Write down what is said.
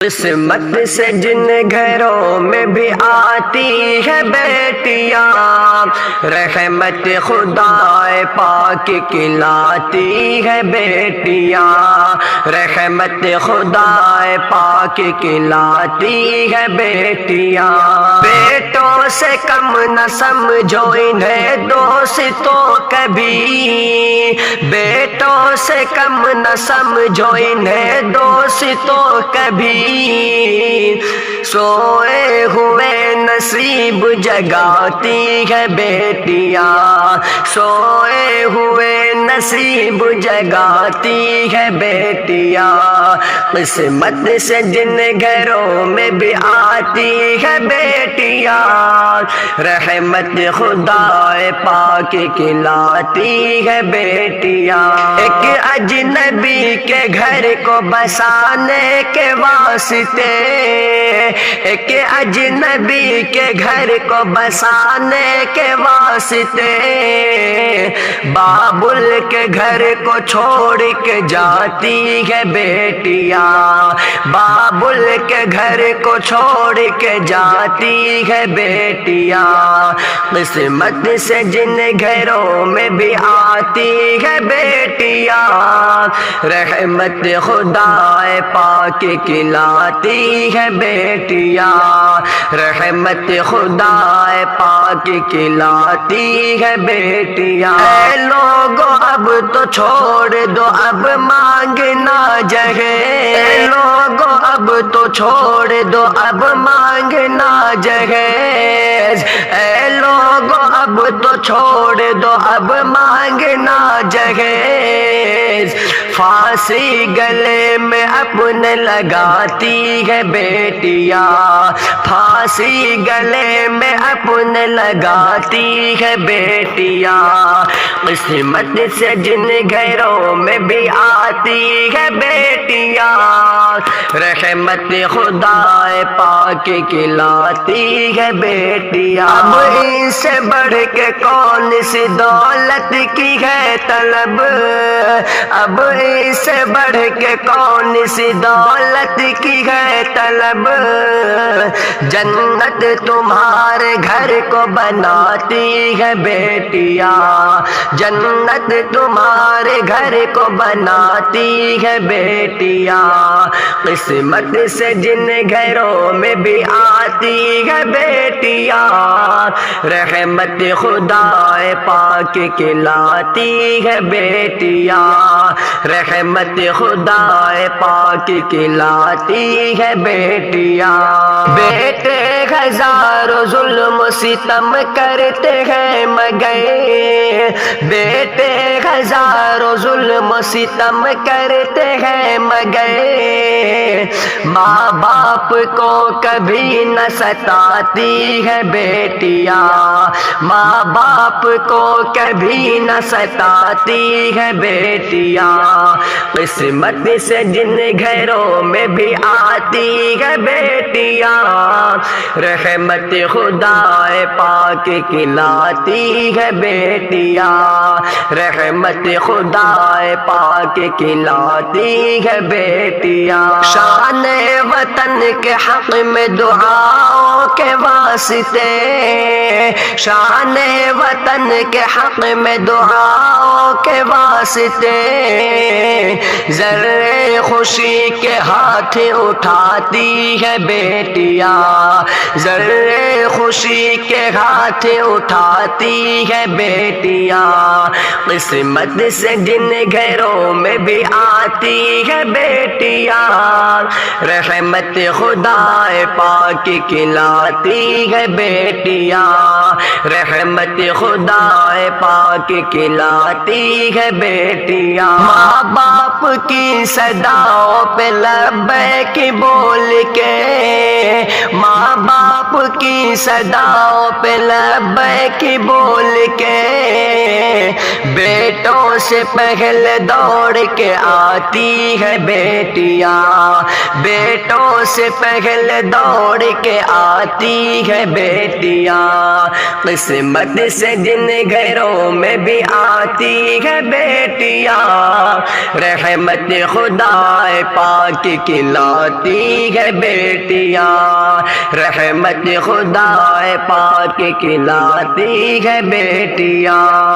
قسمت سے جن گھروں میں بھی آتی ہے بیٹیاں، رحمت خدا پاک کی لاتی ہے بیٹیاں، رحمت خدا پاک کی لاتی ہے بیٹیاں۔ بیٹوں سے کم نہ سمجھو انہیں دوستوں کبھی، بیٹوں سے کم نہ سمجھو انہیں دوستوں کبھی، سوئے ہوئے نصیب جگاتی ہے بیٹیاں، سوئے ہوئے نصیب جگاتی ہے بیٹیاں۔ قسمت سے جن گھروں میں بھی آتی ہے بیٹیاں، رحمت خدا پاک کی لاتی ہے بیٹیاں۔ ایک اجنبی کے گھر کو بسانے کے واسطے، ایک اجنبی کے گھر کو بسانے کے واسطے، بابل کے گھر کو چھوڑ کے جاتی ہے بیٹیاں، بابل کے گھر کو چھوڑ کے جاتی ہے بیٹیاں۔ قسمت سے جن گھروں میں بھی آتی ہے بیٹیاں، رحمت خدا پاک کی لاتی ہے بیٹیاں، رحمت خدا پاک کی لاتی ہے بیٹیاں۔ اے لوگو اب تو چھوڑ دو اب مانگنا جہیز، اے لوگو اب تو چھوڑ دو اب مانگنا جہیز، اے لوگو اب تو چھوڑ دو اب مانگنا جہیز۔ پھانسی گلے میں اپنے لگاتی ہے بیٹیاں، پھانسی گلے میں اپنے لگاتی ہے بیٹیاں۔ قسمت سے جن گھروں میں بھی آتی ہے بیٹیاں، رحمت خدا پاک کی لاتی ہے بیٹیاں۔ اب ان سے بڑھ کے کون سی دولت کی ہے طلب، اب اس سے بڑھ کے کون سی دولت کی ہے طلب، جنت تمہارے گھر کو بناتی ہے بیٹیاں، جنت تمہارے گھر کو بناتی ہے بیٹیاں۔ قسمت سے جن گھروں میں بھی آتی ہے بیٹیاں، رحمت خدا پاک کی لاتی ہے بیٹیاں، رحمت خدا پاک کی لاتی ہے بیٹیاں۔ بیٹے ہزاروں ظلم ستم کرتے ہیں مگر، بیٹے ہزاروں ظلم ستم کرتے ہیں مگر، ماں باپ کو کبھی نہ ستاتی ہے بیٹیاں، ماں باپ کو کبھی نہ ستاتی ہے بیٹیاں۔ قسمت سے جن گھروں میں بھی آتی ہے بیٹیاں، رحمت خدا پاک کی لاتی ہے بیٹیاں، رحمت خدا پاک کی لاتی ہے بیٹیاں۔ شان وطن کے حق میں دعاؤں کے واسطے، شان وطن کے حق میں دعاؤں کے واسطے، ذرے خوشی کے ہاتھ اٹھاتی ہے بیٹیاں، ذرے خوشی کے ہاتھ اٹھاتی ہے بیٹیاں۔ قسمت سے جن گھروں میں بھی آتی ہے بیٹیاں، رحمت خدا پاک کی لاتی ہے بیٹیاں، رحمت خدا پاک کی لاتی ہے بیٹیاں۔ ماں باپ کی صداؤں پہ لبیک بول کے، ماں باپ کی صداؤں پہ لبیک بول کے بیٹوں سے پہلے دوڑ کے آتی ہے بیٹیاں، بیٹوں سے پہلے دوڑ کے آتی ہے بیٹیاں، قسمت سے جن گھروں میں بھی آتی ہے بیٹیاں، رحمت خدا پاک کی لاتی ہے بیٹیاں، رحمت خدا پاک کی لاتی ہے بیٹیاں۔